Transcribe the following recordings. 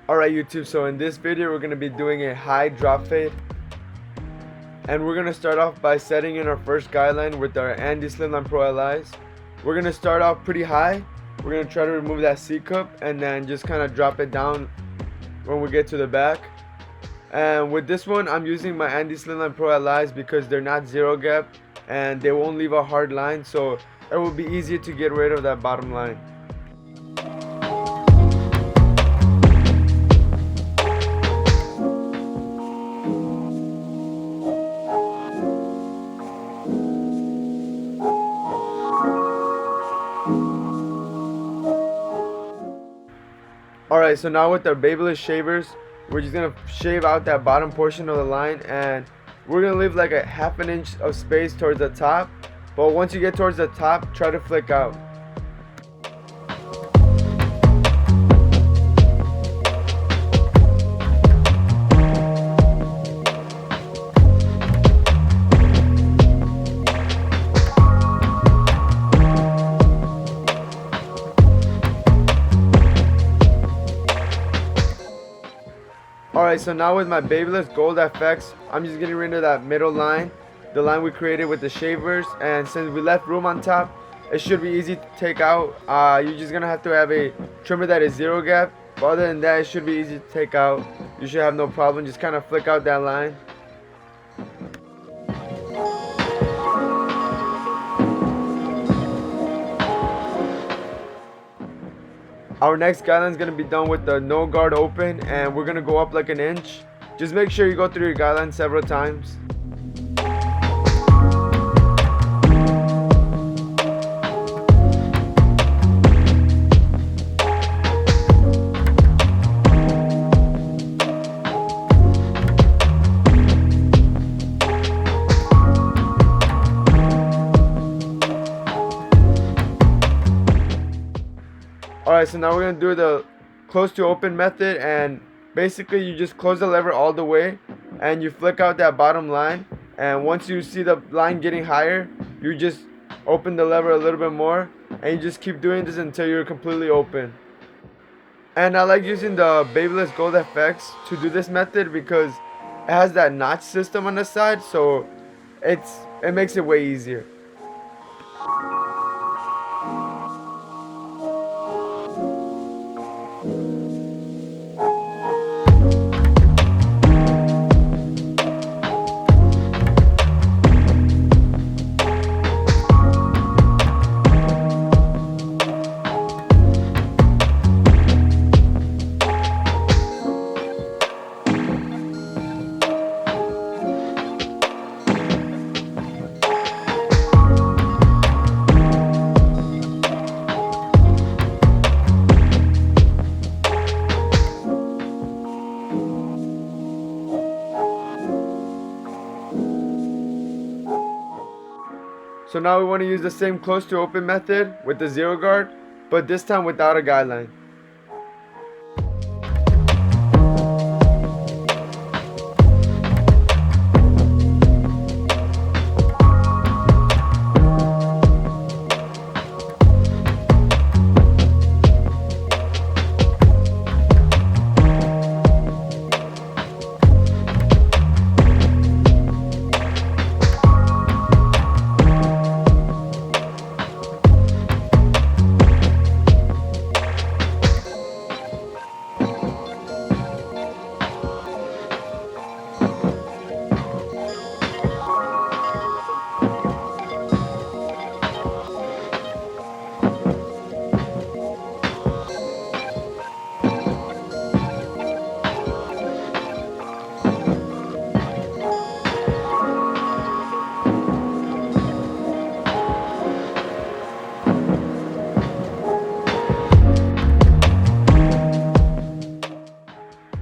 Alright YouTube, so in this video we're going to be doing a high drop fade. And we're going to start off by setting in our first guideline with our Andis Slimline Pro LIs. We're going to start off pretty high. We're going to try to remove that C cup and then just kind of drop it down when we get to the back. And with this one I'm using my Andis Slimline Pro LIs because they're not zero gap and they won't leave a hard line, so it will be easier to get rid of that bottom line. Alright, so now with our BaByliss shavers, we're just going to shave out that bottom portion of the line, and we're going to leave like a ½ inch of space towards the top, but once you get towards the top, try to flick out. Alright, so now with my BaByliss Gold FX, I'm just getting rid of that middle line, the line we created with the shavers, and since we left room on top, it should be easy to take out. You're just going to have to have a trimmer that is zero gap, but other than that, it should be easy to take out. You should have no problem, just kind of flick out that line. Our next guideline is going to be done with the no guard open, and we're going to go up like an inch. Just make sure you go through your guideline several times. Alright, so now we're going to do the close to open method, and basically you just close the lever all the way and you flick out that bottom line, and once you see the line getting higher, you just open the lever a little bit more, and you just keep doing this until you're completely open. And I like using the BaByliss Gold FX to do this method because it has that notch system on the side, so it makes it way easier. So now we want to use the same close to open method with the zero guard, but this time without a guideline.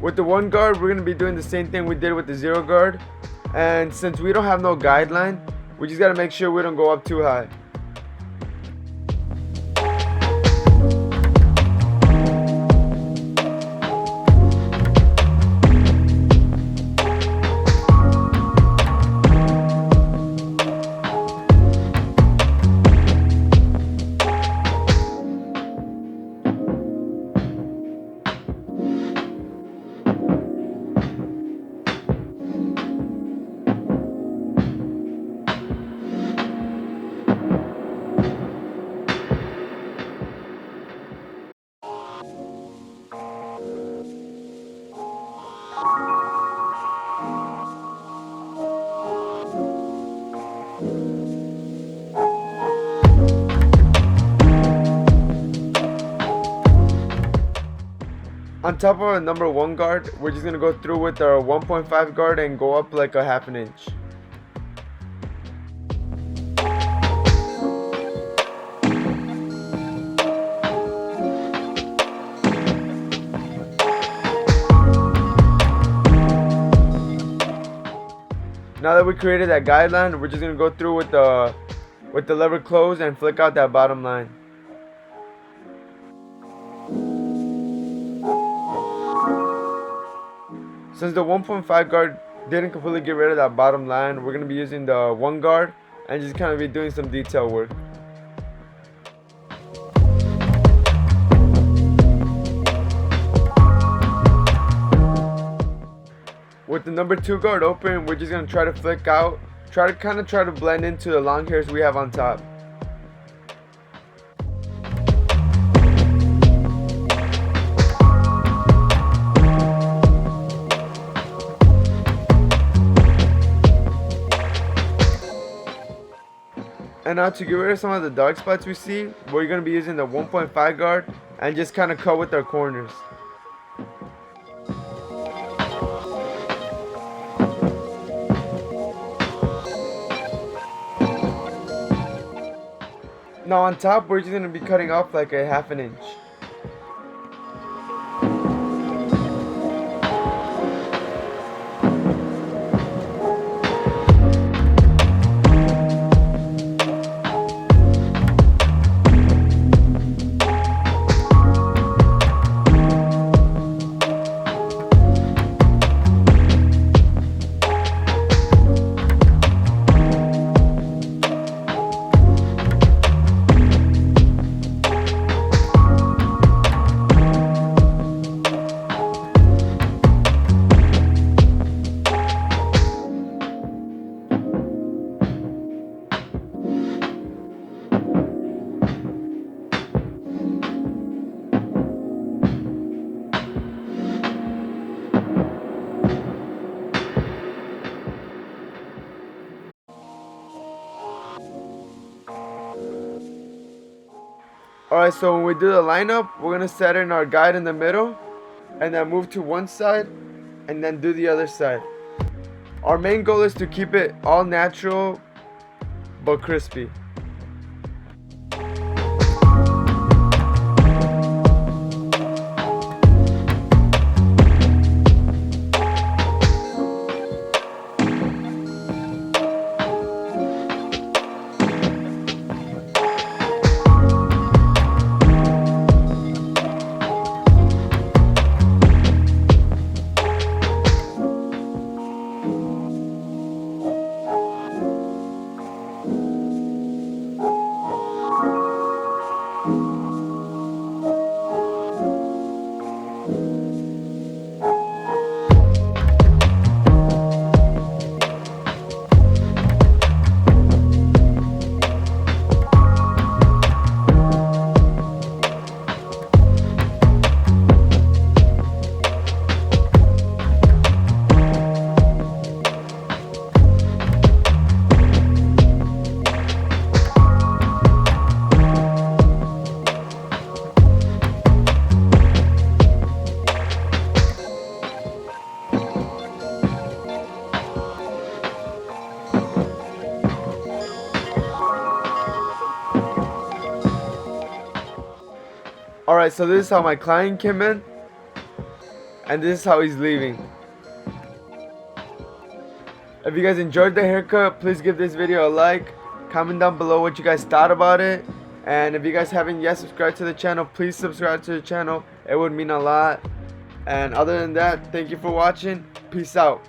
With the one guard, we're going to be doing the same thing we did with the zero guard. And since we don't have no guideline, we just got to make sure we don't go up too high. On top of our number 1 guard, we're just going to go through with our 1.5 guard and go up like a half an inch. Now that we created that guideline, we're just going to go through with the lever closed and flick out that bottom line. Since the 1.5 guard didn't completely get rid of that bottom line, we're going to be using the 1 guard and just kind of be doing some detail work. With the number 2 guard open, we're just going to try to flick out, try to blend into the long hairs we have on top. And now to get rid of some of the dark spots we see, we're going to be using the 1.5 guard and just kind of cut with our corners. Now on top, we're just going to be cutting off like a half an inch. Alright, so when we do the lineup, we're going to set in our guide in the middle and then move to one side and then do the other side. Our main goal is to keep it all natural but crispy. Alright, so this is how my client came in, and this is how he's leaving. If you guys enjoyed the haircut, please give this video a like, comment down below what you guys thought about it, and if you guys haven't yet subscribed to the channel, please subscribe to the channel. It would mean a lot. And other than that, thank you for watching. Peace out.